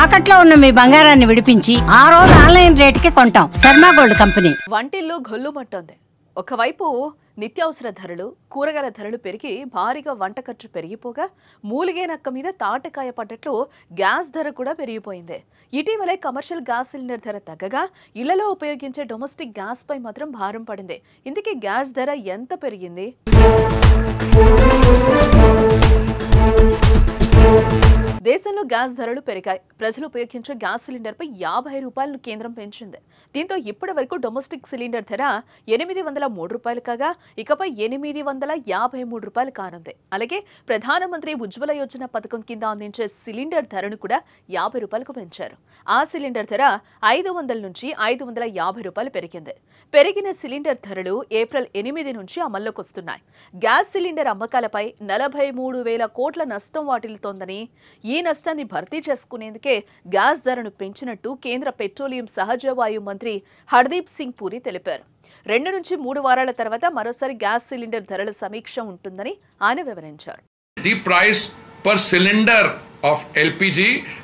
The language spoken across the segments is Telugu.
తాకట్లో ఉన్న మీ బంగారాన్ని విడిపించి ఆ రోజు ఆన్లైన్ రేటుకి కొంటాం. Sharma gold company. వంటిల్లు గొల్లుమంటోంది. ఒకవైపు నిత్యావసర ధరలు, కూరగాయల ధరలు పెరిగి భారీగా వంట ఖర్చు పెరిగిపోగా మూలిగే నక్క మీద తాటకాయ పడ్డట్లు గ్యాస్ ధర కూడా పెరిగిపోయింది. ఇటీవలే కమర్షియల్ గ్యాస్ సిలిండర్ ధర తగ్గగా ఇళ్లలో ఉపయోగించే డొమెస్టిక్ గ్యాస్ పై మాత్రం భారం పడింది. ఇందుకే గ్యాస్ ధర ఎంత పెరిగింది? దేశంలో గ్యాస్ ధరలు పెరిగాయి. ప్రజలు ఉపయోగించే గ్యాస్ సిలిండర్ పై 50 రూపాయలను కేంద్రం పెంచింది. దీంతో ఇప్పటి వరకు డొమెస్టిక్ సిలిండర్ ధర 803 రూపాయలు కాగా ఇకపై 853 రూపాయలు కానుంది. అలాగే ప్రధానమంత్రి ఉజ్వల యోజన పథకం కింద అందించే సిలిండర్ ధరను కూడా 50 రూపాయలకు పెంచారు. ఆ సిలిండర్ ధర 500 నుంచి 550 రూపాయలు పెరిగింది. పెరిగిన సిలిండర్ ధరలు ఏప్రిల్ 8 నుంచి అమల్లోకి వస్తున్నాయి. గ్యాస్ సిలిండర్ అమ్మకాలపై 43,000 కోట్ల నష్టం వాటిల్లుతోందని, ఈ నష్టాన్ని భర్తీ చేసుకునేందుకే గ్యాస్ ధరను పెంచినట్టు కేంద్ర పెట్రోలియం సహజ వాయు మంత్రి హర్దీప్ సింగ్ పూరి తెలిపారు. 2 నుంచి 3 వారాల తర్వాత మరోసారి గ్యాస్ సిలిండర్ ధరల సమీక్ష ఉంటుందని ఆయన వివరించారు. The price per cylinder of LPG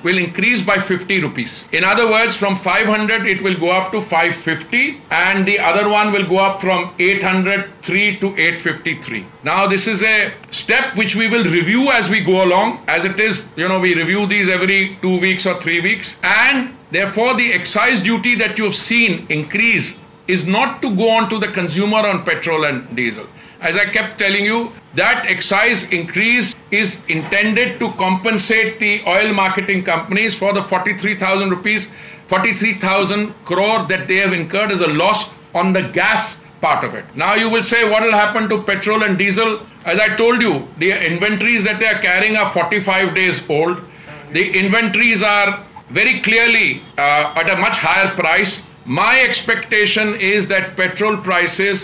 will increase by 50 rupees. In other words, from 500 it will go up to 550 and the other one will go up from 803 to 853. Now this is a step which we will review as we go along. As it is, we review these every 2 weeks or 3 weeks, and therefore the excise duty that you have seen increase is not to go on to the consumer on petrol and diesel. As I kept telling you, that excise increase is intended to compensate the oil marketing companies for the 43,000 crore that they have incurred as a loss on the gas part of it. Now you will say, what will happen to petrol and diesel? As I told you, the inventories that they are carrying are 45 days old. The inventories are very clearly at a much higher price. My expectation is that petrol prices,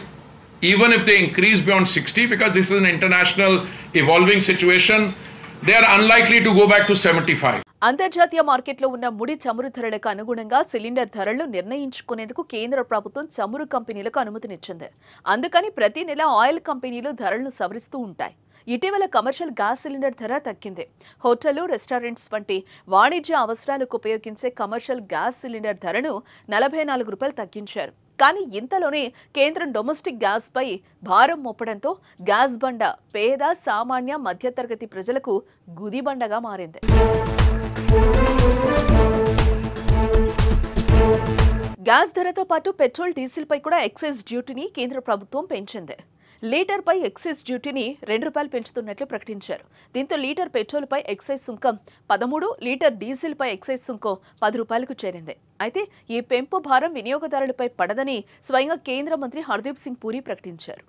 even if they increase beyond 60, because this is an international evolving situation, they are unlikely to go back to 75. అంతర్జాతీయ మార్కెట్లో ఉన్న ముడి చమురు ధరలకు అనుగుణంగా సిలిండర్ ధరలు నిర్ణయించుకునేందుకు కేంద్ర ప్రభుత్వం చమురు కంపెనీలకు అనుమతినిచ్చింది. అందుకని ప్రతి నెల ఆయిల్ కంపెనీలు ధరలను సవరిస్తూ ఉంటాయి. ఇటీవల కమర్షియల్ గ్యాస్ సిలిండర్ ధర తగ్గింది. హోటళ్లు, రెస్టారెంట్స్ వంటి వాణిజ్య అవసరాలకు ఉపయోగించే కమర్షియల్ గ్యాస్ సిలిండర్ ధరను 44 రూపాయలు తగ్గించారు. కానీ ఇంతలోనే కేంద్రం డొమెస్టిక్ గ్యాస్ పై భారం మోపడంతో గ్యాస్ బండ పేద, సామాన్య, మధ్యతరగతి ప్రజలకు గుదిబండగా మారింది. గ్యాస్ ధరతో పాటు పెట్రోల్, డీజిల్ పై కూడా ఎక్సైజ్ డ్యూటీని కేంద్ర ప్రభుత్వం పెంచింది. లీటర్ పై ఎక్సైజ్ డ్యూటీని 2 రూపాయలు పెంచుతున్నట్లు ప్రకటించారు. దీంతో లీటర్ పెట్రోల్ పై ఎక్సైజ్ సుంకం 13, లీటర్ డీజిల్ పై ఎక్సైజ్ సుంకం 10 రూపాయలకు చేరింది. అయితే ఈ పెంపు భారం వినియోగదారులపై పడదని స్వయంగా కేంద్ర మంత్రి హర్దీప్ సింగ్ పూరి ప్రకటించారు.